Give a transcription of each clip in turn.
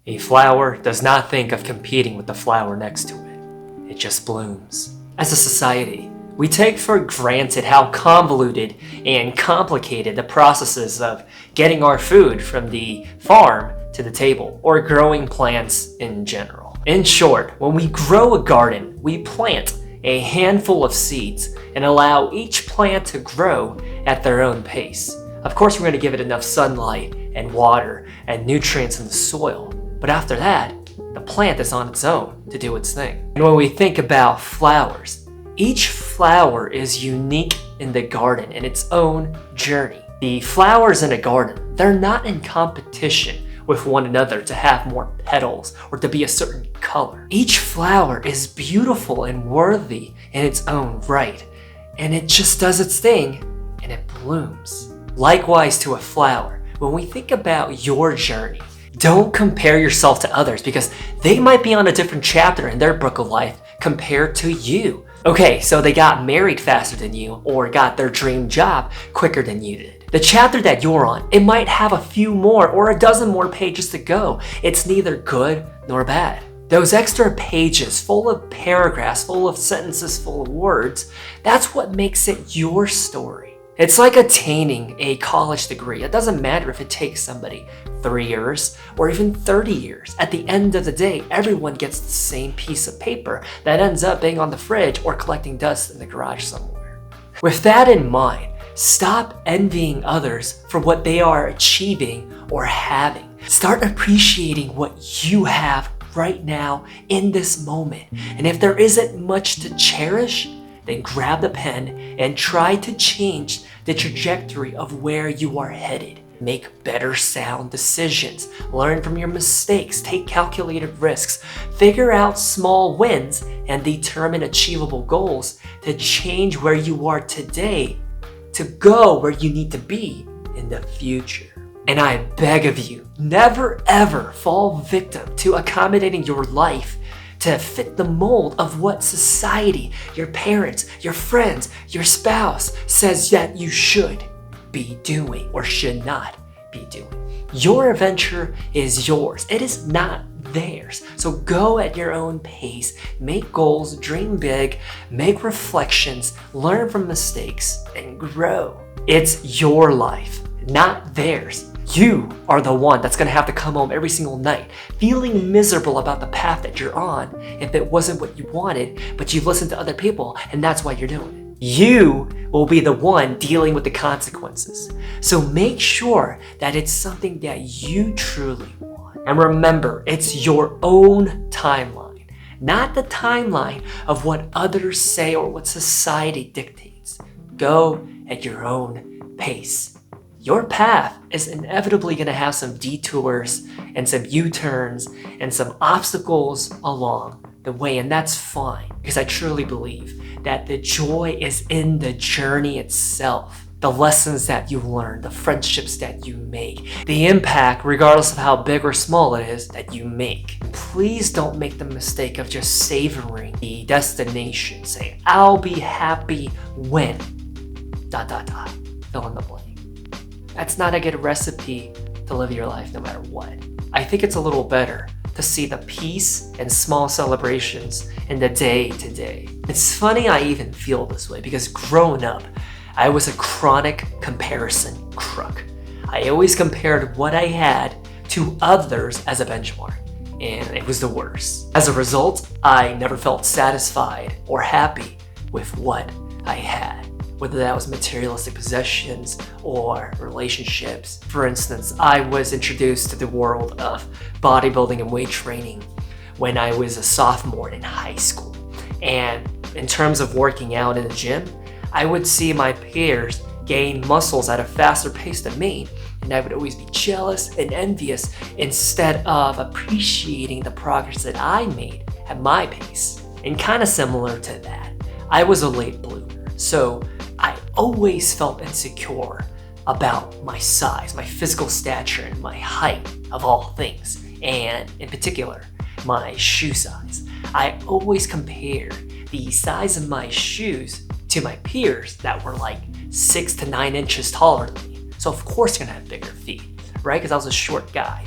A flower does not think of competing with the flower next to it. It just blooms. As a society, we take for granted how convoluted and complicated the processes of getting our food from the farm to the table, or growing plants in general. In short, when we grow a garden, we plant a handful of seeds and allow each plant to grow at their own pace. Of course, we're going to give it enough sunlight and water and nutrients in the soil, but after that, the plant is on its own to do its thing. And when we think about flowers, each flower is unique in the garden in its own journey. The flowers in a garden, they're not in competition with one another to have more petals or to be a certain color. Each flower is beautiful and worthy in its own right, and it just does its thing and it blooms. Likewise to a flower, when we think about your journey, don't compare yourself to others because they might be on a different chapter in their book of life compared to you. Okay, so they got married faster than you or got their dream job quicker than you did. The chapter that you're on, it might have a few more or a dozen more pages to go. It's neither good nor bad. Those extra pages full of paragraphs, full of sentences, full of words, that's what makes it your story. It's like attaining a college degree. It doesn't matter if it takes somebody 3 years or even 30 years. At the end of the day, everyone gets the same piece of paper that ends up being on the fridge or collecting dust in the garage somewhere. With that in mind, stop envying others for what they are achieving or having. Start appreciating what you have right now in this moment. And if there isn't much to cherish, then grab the pen and try to change the trajectory of where you are headed. Make better sound decisions, learn from your mistakes, take calculated risks, figure out small wins, and determine achievable goals to change where you are today to go where you need to be in the future. And I beg of you, never ever fall victim to accommodating your life to fit the mold of what society, your parents, your friends, your spouse says that you should be doing or should not be doing. Your adventure is yours. It is not theirs. So go at your own pace, make goals, dream big, make reflections, learn from mistakes, and grow. It's your life, not theirs. You are the one that's going to have to come home every single night feeling miserable about the path that you're on if it wasn't what you wanted, but you listened to other people and that's why you're doing it. You will be the one dealing with the consequences. So make sure that it's something that you truly want. And remember, it's your own timeline, not the timeline of what others say or what society dictates. Go at your own pace. Your path is inevitably going to have some detours and some U-turns and some obstacles along the way, and that's fine because I truly believe that the joy is in the journey itself. The lessons that you learn, the friendships that you make, the impact, regardless of how big or small it is, that you make. Please don't make the mistake of just savoring the destination. Say, I'll be happy when, ... fill in the blank. That's not a good recipe to live your life no matter what. I think it's a little better to see the peace and small celebrations in the day to day. It's funny I even feel this way because growing up, I was a chronic comparison crook. I always compared what I had to others as a benchmark, and it was the worst. As a result, I never felt satisfied or happy with what I had, whether that was materialistic possessions or relationships. For instance, I was introduced to the world of bodybuilding and weight training when I was a sophomore in high school. And in terms of working out in the gym, I would see my peers gain muscles at a faster pace than me, and I would always be jealous and envious instead of appreciating the progress that I made at my pace. And kind of similar to that, I was a late bloomer, so I always felt insecure about my size, my physical stature, and my height of all things, and in particular, my shoe size. I always compared the size of my shoes to my peers that were like 6 to 9 inches taller than me. So of course they're gonna have bigger feet, right? Because I was a short guy.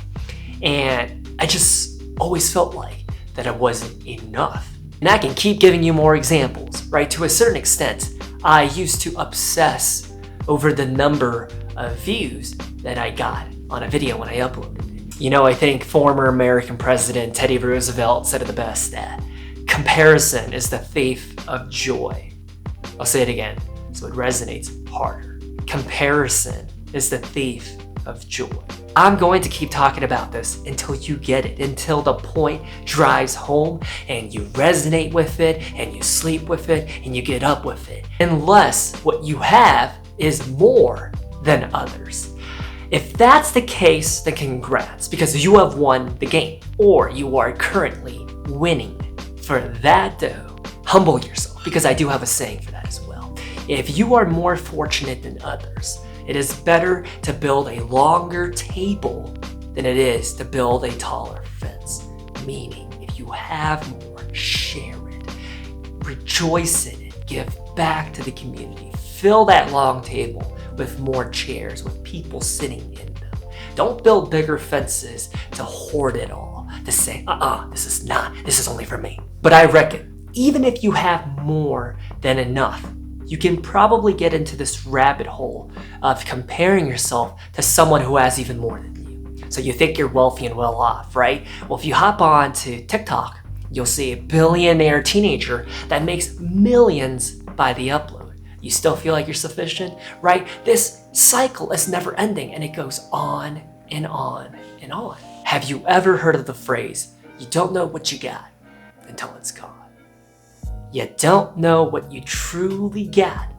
And I just always felt like that it wasn't enough. And I can keep giving you more examples, right? To a certain extent, I used to obsess over the number of views that I got on a video when I uploaded it. You know, I think former American President Teddy Roosevelt said it the best, that comparison is the thief of joy. I'll say it again so it resonates harder. Comparison is the thief of joy. I'm going to keep talking about this until you get it, until the point drives home and you resonate with it and you sleep with it and you get up with it. Unless what you have is more than others. If that's the case, then congrats, because you have won the game, or you are currently winning. For that though, humble yourself, because I do have a saying for that as well. If you are more fortunate than others, it is better to build a longer table than it is to build a taller fence. Meaning, if you have more, share it. Rejoice in it. Give back to the community. Fill that long table with more chairs, with people sitting in them. Don't build bigger fences to hoard it all, to say, this is only for me. But I reckon, even if you have more than enough, you can probably get into this rabbit hole of comparing yourself to someone who has even more than you. So you think you're wealthy and well off, right? Well, if you hop on to TikTok, you'll see a billionaire teenager that makes millions by the upload. You still feel like you're sufficient, right? This cycle is never ending and it goes on and on and on. Have you ever heard of the phrase, you don't know what you got until it's gone? You don't know what you truly got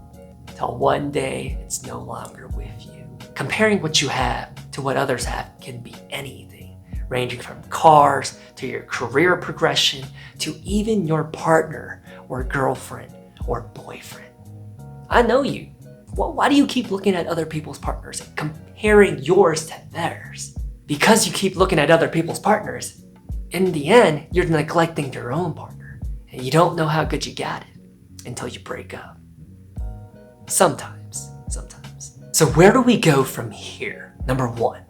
till one day it's no longer with you. Comparing what you have to what others have can be anything, ranging from cars to your career progression to even your partner or girlfriend or boyfriend. I know you. Well, why do you keep looking at other people's partners and comparing yours to theirs? Because you keep looking at other people's partners, in the end, you're neglecting your own partner. And you don't know how good you got it until you break up. Sometimes. So where do we go from here? Number one,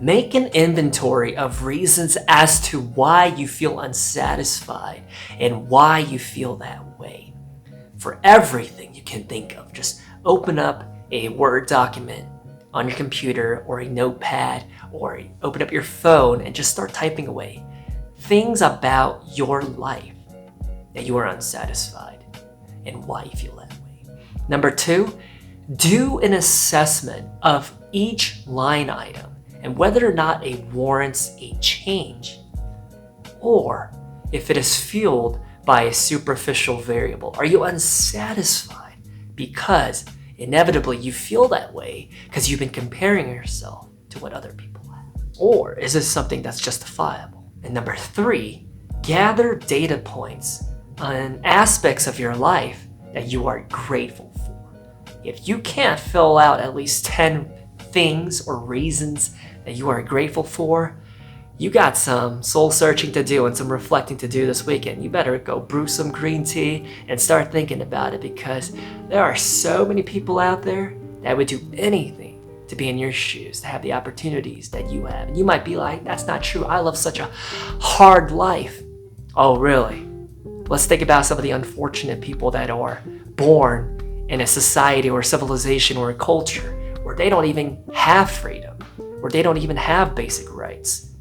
make an inventory of reasons as to why you feel unsatisfied and why you feel that way. For everything you can think of, just open up a Word document on your computer or a notepad, or open up your phone and just start typing away things about your life that you are unsatisfied and why you feel that way. Number two, do an assessment of each line item and whether or not it warrants a change, or if it is fueled by a superficial variable. Are you unsatisfied because inevitably you feel that way because you've been comparing yourself to what other people have? Or is this something that's justifiable? And number three, gather data points on aspects of your life that you are grateful for. If you can't fill out at least 10 things or reasons that you are grateful for, you got some soul searching to do and some reflecting to do this weekend. You better go brew some green tea and start thinking about it, because there are so many people out there that would do anything to be in your shoes, to have the opportunities that you have. And you might be like, that's not true. I live such a hard life. Oh, really? Let's think about some of the unfortunate people that are born in a society or a civilization or a culture where they don't even have freedom, where they don't even have basic rights.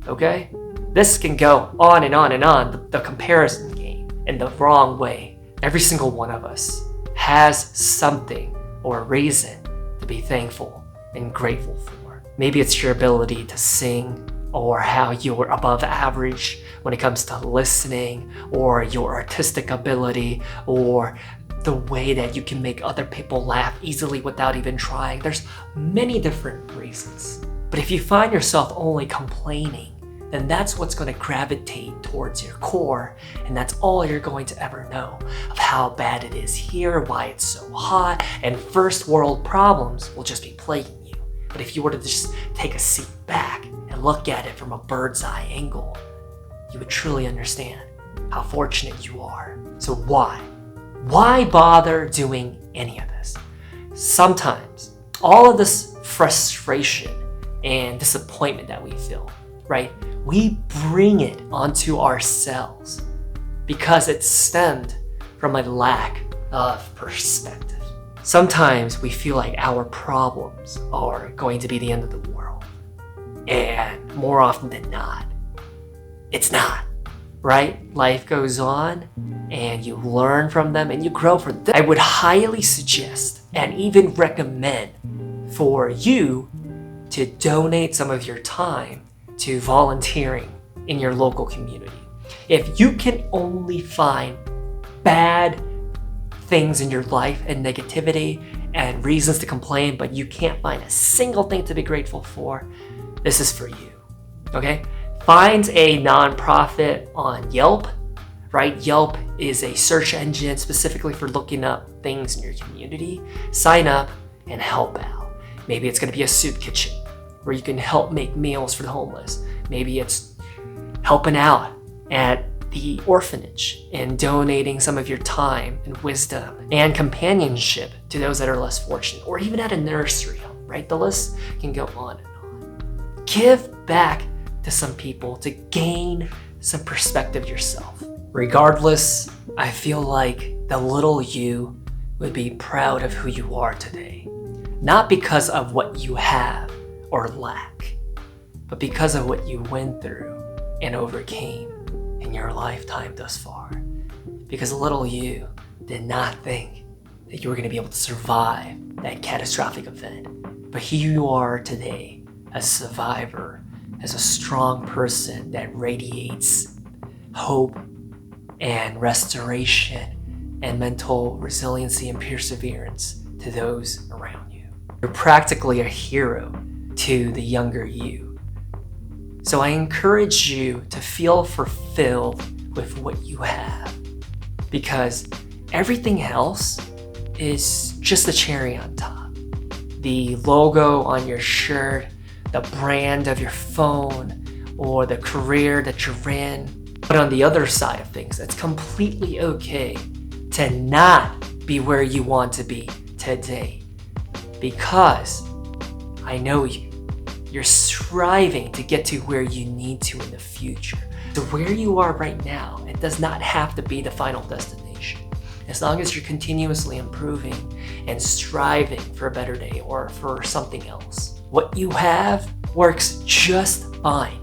Okay? This can go on and on and on, the comparison game, in the wrong way. Every single one of us has something or a reason to be thankful and grateful for. Maybe it's your ability to sing, or how you're above average when it comes to listening, or your artistic ability, or the way that you can make other people laugh easily without even trying. There's many different reasons. But if you find yourself only complaining, then that's what's going to gravitate towards your core, and that's all you're going to ever know of how bad it is here, why it's so hot, and first world problems will just be plaguing you. But if you were to just take a seat back and look at it from a bird's eye angle, you would truly understand how fortunate you are. So why? Why bother doing any of this? Sometimes all of this frustration and disappointment that we feel, right? we bring it onto ourselves because it stemmed from a lack of perspective. Sometimes we feel like our problems are going to be the end of the world. And more often than not, it's not, right? Life goes on and you learn from them and you grow from them. I would highly suggest and even recommend for you to donate some of your time to volunteering in your local community. If you can only find bad things in your life and negativity and reasons to complain, but you can't find a single thing to be grateful for, this is for you, okay? Find a nonprofit on Yelp, right? Yelp is a search engine specifically for looking up things in your community. Sign up and help out. Maybe it's gonna be a soup kitchen where you can help make meals for the homeless. Maybe it's helping out at the orphanage and donating some of your time and wisdom and companionship to those that are less fortunate, or even at a nursery home, right? The list can go on and on. Give back to some people to gain some perspective yourself. Regardless, I feel like the little you would be proud of who you are today, not because of what you have or lack, but because of what you went through and overcame in your lifetime thus far. Because little you did not think that you were going to be able to survive that catastrophic event. But here you are today, as a survivor, as a strong person that radiates hope and restoration and mental resiliency and perseverance to those around you. You're practically a hero to the younger you. So I encourage you to feel fulfilled with what you have, because everything else is just the cherry on top. The logo on your shirt, the brand of your phone, or the career that you're in. But on the other side of things, it's completely okay to not be where you want to be today, because I know you. You're striving to get to where you need to in the future. So where you are right now, it does not have to be the final destination. As long as you're continuously improving and striving for a better day or for something else. What you have works just fine.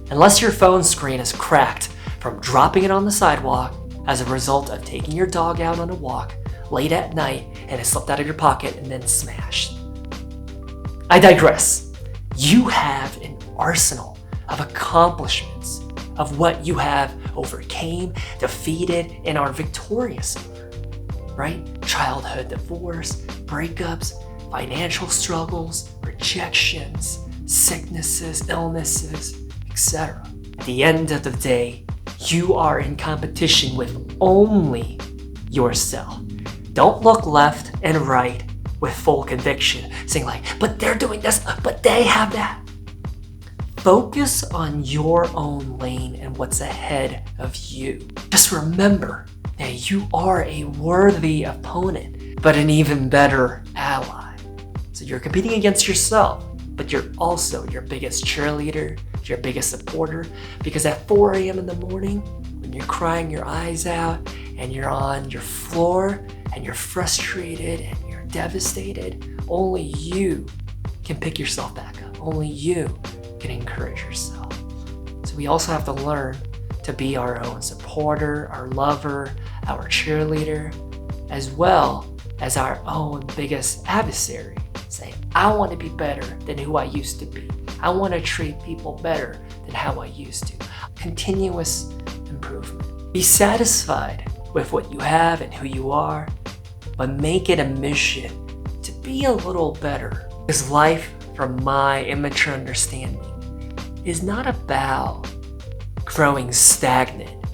Unless your phone screen is cracked from dropping it on the sidewalk as a result of taking your dog out on a walk late at night and it slipped out of your pocket and then smashed. I digress. You have an arsenal of accomplishments of what you have overcame, defeated, and are victorious over, right? Childhood divorce, breakups, financial struggles, rejections, sicknesses, illnesses, etc. At the end of the day, you are in competition with only yourself. Don't look left and right with full conviction, saying like, but they're doing this, but they have that. Focus on your own lane and what's ahead of you. Just remember that you are a worthy opponent, but an even better ally. So you're competing against yourself, but you're also your biggest cheerleader, your biggest supporter, because at 4 a.m. in the morning, when you're crying your eyes out and you're on your floor and you're frustrated and you're devastated, only you can pick yourself back up. Only you can encourage yourself. So we also have to learn to be our own supporter, our lover, our cheerleader, as well as our own biggest adversary. Saying, I want to be better than who I used to be. I want to treat people better than how I used to. Continuous improvement. Be satisfied with what you have and who you are, but make it a mission to be a little better. Because life, from my immature understanding, is not about growing stagnant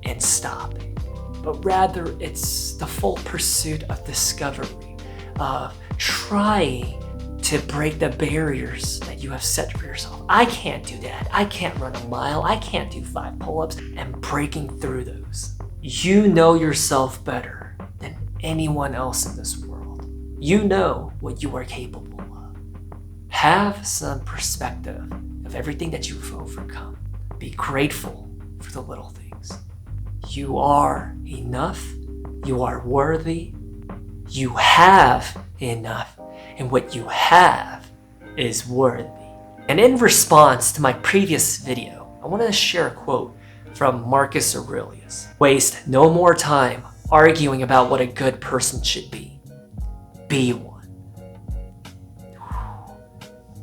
and stopping, but rather it's the full pursuit of discovery, of trying to break the barriers that you have set for yourself. I can't do that. I can't run a mile. I can't do 5 pull-ups, and breaking through those. You know yourself better than anyone else in this world. You know what you are capable of. Have some perspective of everything that you've overcome. Be grateful for the little things. You are enough. You are worthy. You have enough. And what you have is worthy. And in response to my previous video, I want to share a quote from Marcus Aurelius. Waste no more time arguing about what a good person should be. Be one.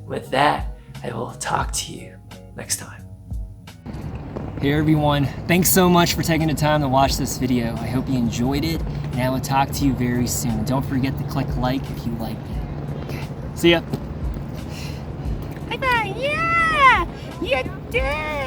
With that, I will talk to you next time. Hey everyone, thanks so much for taking the time to watch this video. I hope you enjoyed it, and I will talk to you very soon. Don't forget to click like if you liked it. Okay, see ya. Bye-bye, yeah! You did!